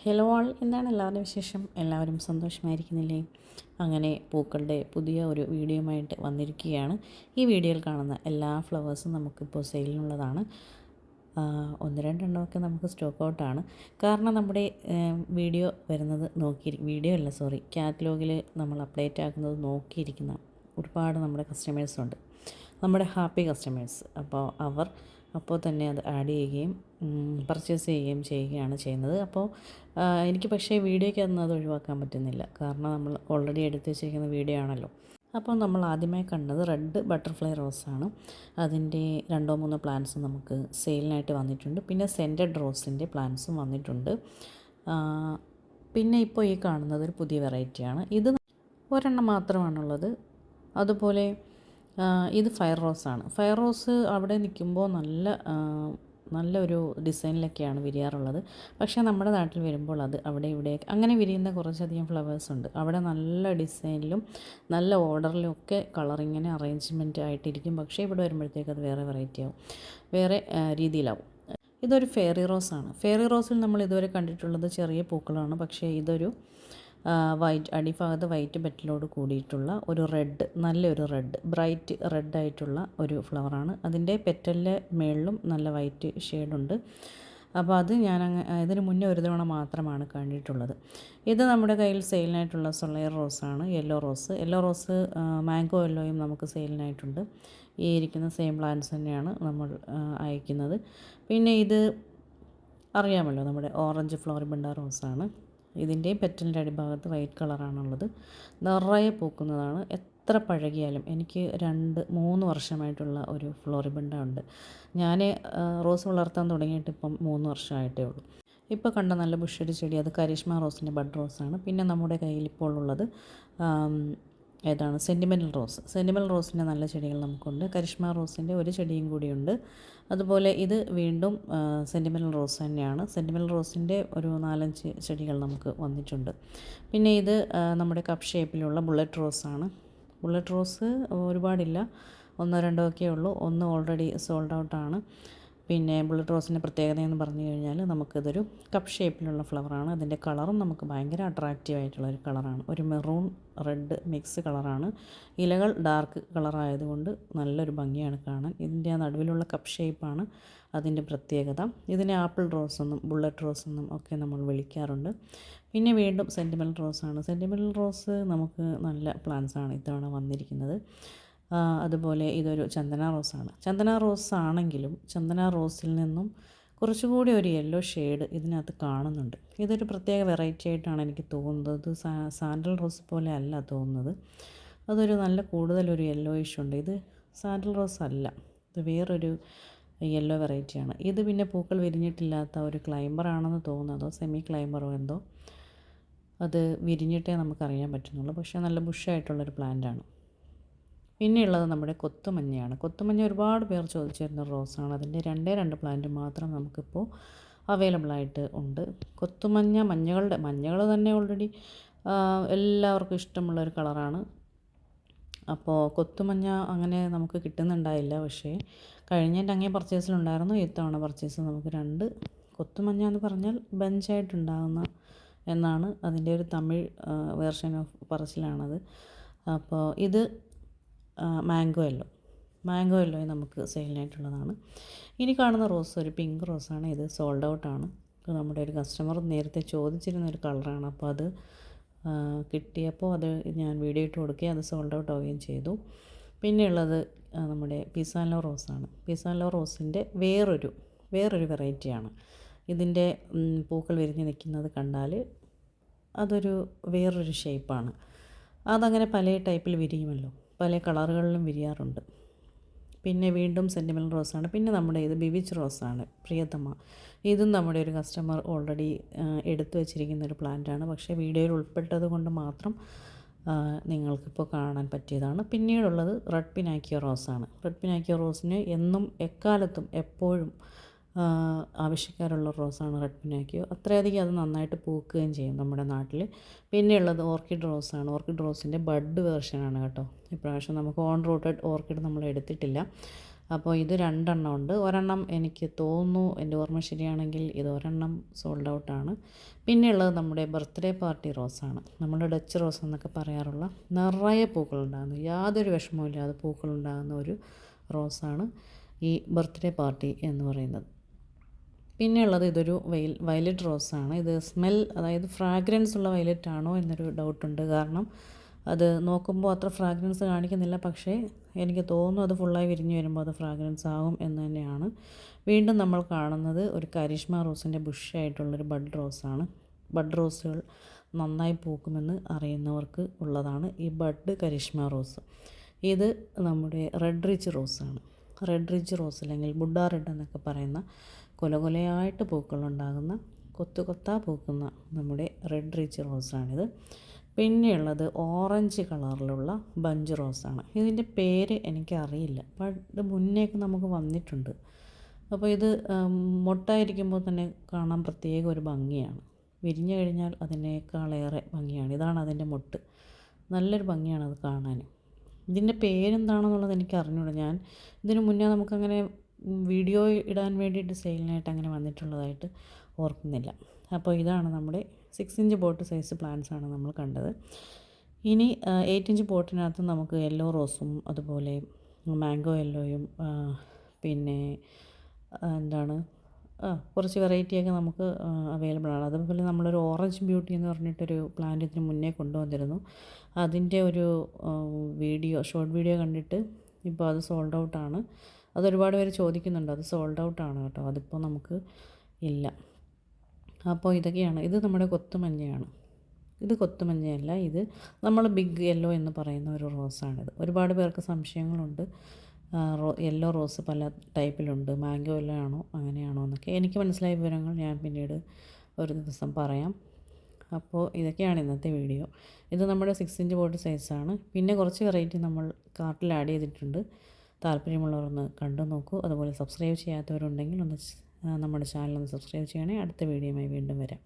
Hello ആൾ, എന്താണ് എല്ലാവരുടെയും വിശേഷം? എല്ലാവരും സന്തോഷമായിരിക്കുന്നില്ലേ? അങ്ങനെ പൂക്കളുടെ പുതിയ ഒരു വീഡിയോയുമായിട്ട് വന്നിരിക്കുകയാണ്. ഈ വീഡിയോയിൽ കാണുന്ന എല്ലാ ഫ്ലവേഴ്സും നമുക്കിപ്പോൾ സെയിലിനുള്ളതാണ്. ഒന്ന് രണ്ടെണ്ണമൊക്കെ നമുക്ക് സ്റ്റോക്ക് ഔട്ടാണ്. കാരണം നമ്മുടെ വീഡിയോ വരുന്നത് വീഡിയോ അല്ല സോറി കാറ്റലോഗിൽ നമ്മൾ അപ്ഡേറ്റ് ആക്കുന്നത് നോക്കിയിരിക്കുന്ന ഒരുപാട് നമ്മുടെ കസ്റ്റമേഴ്സുണ്ട്, നമ്മുടെ ഹാപ്പി കസ്റ്റമേഴ്സ്. അപ്പോൾ തന്നെ അത് ആഡ് ചെയ്യുകയും പർച്ചേസ് ചെയ്യുകയാണ് ചെയ്യുന്നത്. അപ്പോൾ എനിക്ക് പക്ഷേ വീഡിയോയ്ക്കകത്ത് അത് ഒഴിവാക്കാൻ പറ്റുന്നില്ല, കാരണം നമ്മൾ ഓൾറെഡി എടുത്ത് വെച്ചിരിക്കുന്ന വീഡിയോ ആണല്ലോ. അപ്പോൾ നമ്മൾ ആദ്യമായി കണ്ടത് റെഡ് ബട്ടർഫ്ലൈ റോസാണ്. അതിൻ്റെ 2-3 പ്ലാന്റ്സ് നമുക്ക് സെയിലിനായിട്ട് വന്നിട്ടുണ്ട്. പിന്നെ സെൻറ്റഡ് റോസിൻ്റെ പ്ലാന്റ്സും വന്നിട്ടുണ്ട്. പിന്നെ ഇപ്പോൾ ഈ കാണുന്നത് ഒരു പുതിയ വെറൈറ്റിയാണ്. ഇത് ഒരെണ്ണം മാത്രമാണുള്ളത്. അതുപോലെ ഇത് ഫയർ റോസാണ്. ഫയർ റോസ് അവിടെ നിൽക്കുമ്പോൾ നല്ലൊരു ഡിസൈനിലൊക്കെയാണ് വിരിയാറുള്ളത്. പക്ഷേ നമ്മുടെ നാട്ടിൽ വരുമ്പോൾ അത് അവിടെ ഇവിടെ അങ്ങനെ വിരിയുന്ന കുറച്ചധികം ഫ്ലവേഴ്സ് ഉണ്ട്. അവിടെ നല്ല ഡിസൈനിലും നല്ല ഓർഡറിലും ഒക്കെ കളറിങ്ങനെ അറേഞ്ച്മെൻറ്റ് ആയിട്ടിരിക്കും. പക്ഷേ ഇവിടെ വരുമ്പോഴത്തേക്ക് അത് വേറെ വെറൈറ്റി ആവും, വേറെ രീതിയിലാവും. ഇതൊരു ഫെയറി റോസാണ്. ഫെയറി റോസിൽ നമ്മൾ ഇതുവരെ കണ്ടിട്ടുള്ളത് ചെറിയ പൂക്കളാണ്. പക്ഷേ ഇതൊരു അടിഭാഗത്ത് വൈറ്റ് പെറ്റലോട് കൂടിയിട്ടുള്ള ഒരു നല്ലൊരു ബ്രൈറ്റ് റെഡായിട്ടുള്ള ഒരു ഫ്ലവറാണ്. അതിൻ്റെ പെറ്റലിൻ്റെ മേളിലും നല്ല വൈറ്റ് ഷെയ്ഡുണ്ട്. അപ്പോൾ അത് ഇതിന് മുന്നേ ഒരു തവണ മാത്രമാണ് കണ്ടിട്ടുള്ളത്. ഇത് നമ്മുടെ കയ്യിൽ സെയിലിനായിട്ടുള്ള സൊളയർ റോസാണ്. യെല്ലോ റോസ് മാംഗോ യെല്ലോയും നമുക്ക് സെയിലിനായിട്ടുണ്ട്. ഈ ഇരിക്കുന്ന സെയിം പ്ലാന്റ്സ് തന്നെയാണ് നമ്മൾ അയക്കുന്നത്. പിന്നെ ഇത് അറിയാമല്ലോ, നമ്മുടെ ഓറഞ്ച് ഫ്ലോറിബണ്ട റോസാണ്. ഇതിൻ്റെ പെറ്റലിൻ്റെ അടിഭാഗത്ത് വൈറ്റ് കളറാണുള്ളത്. നിറയെ പൂക്കുന്നതാണ്. എത്ര പഴകിയാലും എനിക്ക് 2-3 വർഷമായിട്ടുള്ള ഒരു ഫ്ലോറിബണ്ട ഉണ്ട്. ഞാൻ റോസ് വളർത്താൻ തുടങ്ങിയിട്ട് ഇപ്പം 3 വർഷമായിട്ടേ ഉള്ളൂ. ഇപ്പോൾ കണ്ട നല്ല ബുഷരി ചെടി അത് കരിഷ്മ റോസിൻ്റെ ബഡ് റോസാണ്. പിന്നെ നമ്മുടെ കയ്യിൽ ഇപ്പോൾ ഉള്ളത് ഏതാണ് സെൻറ്റിമെൻ്റൽ റോസിൻ്റെ നല്ല ചെടികൾ നമുക്കുണ്ട്. കരിഷ്മ റോസിൻ്റെ ഒരു ചെടിയും കൂടിയുണ്ട്. അതുപോലെ ഇത് വീണ്ടും സെൻറ്റിമെൻ്റൽ റോസ് തന്നെയാണ്. സെൻറ്റിമെൻ്റൽ റോസിൻ്റെ ഒരു 4-5 ചെടികൾ നമുക്ക് വന്നിട്ടുണ്ട്. പിന്നെ ഇത് നമ്മുടെ കപ്പ് ഷേപ്പിലുള്ള ബുള്ളറ്റ് റോസാണ്. ബുള്ളറ്റ് റോസ് ഒരുപാടില്ല, 1-2 ഒക്കെ ഉള്ളൂ. ഒന്ന് ഓൾറെഡി സോൾഡ് ഔട്ടാണ്. പിന്നെ ബുള്ളറ്റ് റോസിൻ്റെ പ്രത്യേകത എന്ന് പറഞ്ഞു കഴിഞ്ഞാൽ നമുക്കിതൊരു കപ്പ് ഷേപ്പിലുള്ള ഫ്ലവറാണ്. അതിൻ്റെ കളറും നമുക്ക് ഭയങ്കര അട്രാക്റ്റീവ് ആയിട്ടുള്ളൊരു കളറാണ്. ഒരു മെറൂൺ റെഡ് മിക്സ് കളറാണ്. ഇലകൾ ഡാർക്ക് കളറായതുകൊണ്ട് നല്ലൊരു ഭംഗിയാണ് കാണാൻ. ഇതിൻ്റെ നടുവിലുള്ള കപ്പ് ഷേപ്പാണ് അതിൻ്റെ പ്രത്യേകത. ഇതിനെ ആപ്പിൾ റോസെന്നും ബുള്ളറ്റ് റോസെന്നും ഒക്കെ നമ്മൾ വിളിക്കാറുണ്ട്. പിന്നെ വീണ്ടും സെൻറ്റിമെൻ്റൽ റോസാണ്. സെൻറ്റിമെൻ്റൽ റോസ് നമുക്ക് നല്ല പ്ലാന്റ്സാണ് ഇത്തവണ വന്നിരിക്കുന്നത്. അതുപോലെ ഇതൊരു ചന്ദന റോസാണ്. ചന്ദന റോസിൽ നിന്നും കുറച്ചുകൂടി ഒരു യെല്ലോ ഷെയ്ഡ് ഇതിനകത്ത് കാണുന്നുണ്ട്. ഇതൊരു പ്രത്യേക വെറൈറ്റി ആയിട്ടാണ് എനിക്ക് തോന്നുന്നത്. സാൻഡൽ റോസ് പോലെ അല്ല തോന്നുന്നത്. അതൊരു കൂടുതലൊരു യെല്ലോയിഷ് ഉണ്ട്. ഇത് സാൻഡൽ റോസ് അല്ല, ഇത് വേറൊരു യെല്ലോ വെറൈറ്റിയാണ്. ഇത് പിന്നെ പൂക്കൾ വിരിഞ്ഞിട്ടില്ലാത്ത ഒരു ക്ലൈംബറാണെന്ന് തോന്നുന്നു, അതോ സെമി ക്ലൈംബറോ എന്തോ. അത് വിരിഞ്ഞിട്ടേ നമുക്കറിയാൻ പറ്റുന്നുള്ളൂ. പക്ഷേ നല്ല ബുഷായിട്ടുള്ളൊരു പ്ലാന്റാണ്. പിന്നെയുള്ളത് നമ്മുടെ കൊത്തുമഞ്ഞയാണ്. കൊത്തുമഞ്ഞ ഒരുപാട് പേർ ചോദിച്ചിരുന്ന റോസാണ്. അതിൻ്റെ 2 പ്ലാന്റ് മാത്രം നമുക്കിപ്പോൾ അവൈലബിൾ ആയിട്ട് ഉണ്ട്. മഞ്ഞകൾ തന്നെ ഓൾറെഡി എല്ലാവർക്കും ഇഷ്ടമുള്ളൊരു കളറാണ്. അപ്പോൾ കൊത്തുമഞ്ഞ അങ്ങനെ നമുക്ക് കിട്ടുന്നുണ്ടായില്ല. പക്ഷേ കഴിഞ്ഞതിൻ്റെ അങ്ങേ പർച്ചേസിലുണ്ടായിരുന്നു. ഇത്തവണ പർച്ചേസ് നമുക്ക് 2 കൊത്തുമഞ്ഞ എന്ന് പറഞ്ഞാൽ ബഞ്ചായിട്ടുണ്ടാകുന്ന എന്നാണ് അതിൻ്റെ ഒരു തമിഴ് വേർഷൻ ഓഫ് പറച്ചിലാണത്. അപ്പോൾ ഇത് മാംഗോ യെല്ലോ നമുക്ക് സെയിലിനായിട്ടുള്ളതാണ്. ഇനി കാണുന്ന റോസ് ഒരു പിങ്ക് റോസാണ്. ഇത് സോൾഡ് ഔട്ടാണ്. നമ്മുടെ ഒരു കസ്റ്റമർ നേരത്തെ ചോദിച്ചിരുന്നൊരു കളറാണ്. അപ്പോൾ അത് കിട്ടിയപ്പോൾ അത് ഞാൻ വീഡിയോ ഇട്ട് കൊടുക്കുകയും അത് സോൾഡ് ഔട്ട് ആവുകയും ചെയ്തു. പിന്നെയുള്ളത് നമ്മുടെ പിസാൻലോ റോസാണ്. പിസാൻലോ റോസിൻ്റെ വേറൊരു വെറൈറ്റിയാണ്. ഇതിൻ്റെ പൂക്കൾ വിരിഞ്ഞ് നിൽക്കുന്നത് കണ്ടാൽ അതൊരു വേറൊരു ഷേപ്പാണ്. അതങ്ങനെ പല ടൈപ്പിൽ വിരിയുമല്ലോ, പല കളറുകളിലും വിരിയാറുണ്ട്. പിന്നെ വീണ്ടും സെൻറ്റിമെൻ്റൽ റോസാണ്. പിന്നെ നമ്മുടെ ഇത് ബിവിച്ച് റോസാണ്, പ്രിയതമ. ഇതും നമ്മുടെ ഒരു കസ്റ്റമർ ഓൾറെഡി എടുത്തു വച്ചിരിക്കുന്നൊരു പ്ലാന്റാണ്. പക്ഷേ വീഡിയോയിൽ ഉൾപ്പെട്ടത് കൊണ്ട് മാത്രം നിങ്ങൾക്കിപ്പോൾ കാണാൻ പറ്റിയതാണ്. പിന്നീടുള്ളത് റെഡ് പിനാക്കിയോ റോസാണ്. റെഡ് പിനാക്കിയോ റോസിന് എന്നും എക്കാലത്തും എപ്പോഴും ആവശ്യക്കാരുള്ള റോസാണ് റെഡ് പിനാക്കിയോ. അത്രയധികം അത് നന്നായിട്ട് പൂക്കുകയും ചെയ്യും നമ്മുടെ നാട്ടിൽ. പിന്നെയുള്ളത് ഓർക്കിഡ് റോസാണ്. ഓർക്കിഡ് റോസിൻ്റെ ബഡ് വേർഷനാണ് കേട്ടോ. ഇപ്രാവശ്യം നമുക്ക് ഓൺ റൂട്ടഡ് ഓർക്കിഡ് നമ്മൾ എടുത്തിട്ടില്ല. അപ്പോൾ ഇത് 2 എണ്ണം ഉണ്ട്. ഒരെണ്ണം എനിക്ക് തോന്നുന്നു, എൻ്റെ ഓർമ്മ ശരിയാണെങ്കിൽ ഇത് ഒരെണ്ണം സോൾഡ് ഔട്ടാണ്. പിന്നെയുള്ളത് നമ്മുടെ ബർത്ത്ഡേ പാർട്ടി റോസാണ്. നമ്മൾ ഡച്ച് റോസ് എന്നൊക്കെ പറയാറുള്ള നിറയെ പൂക്കളുണ്ടാകുന്ന, യാതൊരു വിഷമവുമില്ലാതെ പൂക്കളുണ്ടാകുന്ന ഒരു റോസാണ് ഈ ബർത്ത്ഡേ പാർട്ടി എന്ന് പറയുന്നത്. പിന്നെയുള്ളത് ഇതൊരു വയലറ്റ് റോസാണ്. ഇത് സ്മെൽ, അതായത് ഫ്രാഗ്രൻസ് ഉള്ള വയലറ്റ് ആണോ എന്നൊരു ഡൗട്ടുണ്ട്. കാരണം അത് നോക്കുമ്പോൾ അത്ര ഫ്രാഗ്രൻസ് കാണിക്കുന്നില്ല, പക്ഷേ എനിക്ക് തോന്നുന്നു അത് ഫുള്ളായി വിരിഞ്ഞ് വരുമ്പോൾ അത് ഫ്രാഗ്രൻസ് ആകും എന്ന് തന്നെയാണ്. വീണ്ടും നമ്മൾ കാണുന്നത് ഒരു കരിഷ്മ റോസിൻ്റെ ബുഷായിട്ടുള്ളൊരു ബഡ് റോസാണ്. ബഡ് റോസുകൾ നന്നായി പൂക്കുമെന്ന് അറിയുന്നവർക്ക് ഉള്ളതാണ് ഈ ബഡ് കരിഷ്മ റോസ്. ഇത് നമ്മുടെ റെഡ് റിച്ച് റോസാണ്. റെഡ് റിച്ച് റോസ് അല്ലെങ്കിൽ ബുഡ റെഡ് എന്നൊക്കെ പറയുന്ന കൊലകൊലയായിട്ട് പൂക്കളുണ്ടാകുന്ന, കൊത്തു കൊത്താ പൂക്കുന്ന നമ്മുടെ റെഡ് റിച്ച് റോസാണിത്. പിന്നെയുള്ളത് ഓറഞ്ച് കളറിലുള്ള ബഞ്ച് റോസാണ്. ഇതിൻ്റെ പേര് എനിക്കറിയില്ല, ഇത് മുന്നേക്ക് നമുക്ക് വന്നിട്ടുണ്ട്. അപ്പോൾ ഇത് മൊട്ടായിരിക്കുമ്പോൾ തന്നെ കാണാൻ പ്രത്യേക ഒരു ഭംഗിയാണ്. വിരിഞ്ഞു കഴിഞ്ഞാൽ അതിനേക്കാളേറെ ഭംഗിയാണ്. ഇതാണ് അതിൻ്റെ മൊട്ട്. നല്ലൊരു ഭംഗിയാണ് അത് കാണാൻ. ഇതിൻ്റെ പേരെന്താണെന്നുള്ളത് എനിക്ക് അറിഞ്ഞൂടാ. ഞാൻ ഇതിന് മുന്നേ നമുക്കങ്ങനെ വീഡിയോ ഇടാൻ വേണ്ടിയിട്ട് സെയിലിനായിട്ട് അങ്ങനെ വന്നിട്ടുള്ളതായിട്ട് ഓർക്കുന്നില്ല. അപ്പോൾ ഇതാണ് നമ്മുടെ 6 ഇഞ്ച് പോട്ട് സൈസ് പ്ലാന്റ്സാണ് നമ്മൾ കണ്ടത്. ഇനി 8 ഇഞ്ച് പോട്ടിനകത്ത് നമുക്ക് യെല്ലോ റോസും അതുപോലെ മാംഗോ യെല്ലോയും പിന്നെ എന്താണ് കുറച്ച് വെറൈറ്റിയൊക്കെ നമുക്ക് അവൈലബിൾ ആണ്. അതുപോലെ നമ്മളൊരു ഓറഞ്ച് ബ്യൂട്ടി എന്ന് പറഞ്ഞിട്ടൊരു പ്ലാന്റ് ഇതിന് മുന്നേ കൊണ്ടുവന്നിരുന്നു. അതിൻ്റെ ഒരു ഷോർട്ട് വീഡിയോ കണ്ടിട്ട് ഇപ്പോൾ അത് സോൾഡ് ഔട്ടാണ്. അതൊരുപാട് പേര് ചോദിക്കുന്നുണ്ട്. അത് സോൾഡ് ഔട്ടാണ് കേട്ടോ, അതിപ്പോൾ നമുക്ക് ഇല്ല. അപ്പോൾ ഇതൊക്കെയാണ്. ഇത് നമ്മുടെ കൊത്തുമഞ്ഞയാണ്. ഇത് കൊത്തുമഞ്ഞയല്ല, ഇത് നമ്മൾ ബിഗ് യെല്ലോ എന്ന് പറയുന്ന ഒരു റോസാണിത്. ഒരുപാട് പേർക്ക് സംശയങ്ങളുണ്ട്. യെല്ലോ റോസ് പല ടൈപ്പിലുണ്ട്, മാംഗോ യെല്ലോ ആണോ അങ്ങനെയാണോ എന്നൊക്കെ. എനിക്ക് മനസ്സിലായ വിവരങ്ങൾ ഞാൻ പിന്നീട് ഒരു ദിവസം പറയാം. അപ്പോൾ ഇതൊക്കെയാണ് ഇന്നത്തെ വീഡിയോ. ഇത് നമ്മുടെ 6 ഇഞ്ച് പോട്ട് സൈസാണ്. പിന്നെ കുറച്ച് വെറൈറ്റി നമ്മൾ കാർട്ടിൽ ആഡ് ചെയ്തിട്ടുണ്ട്. താല്പര്യമുള്ളവരൊന്ന് കണ്ടു നോക്കൂ. അതുപോലെ സബ്സ്ക്രൈബ് ചെയ്യാത്തവരുണ്ടെങ്കിൽ നമ്മുടെ ചാനൽ ഒന്ന് സബ്സ്ക്രൈബ് ചെയ്യണേ. അടുത്ത വീഡിയോയുമായി വീണ്ടും വരാം.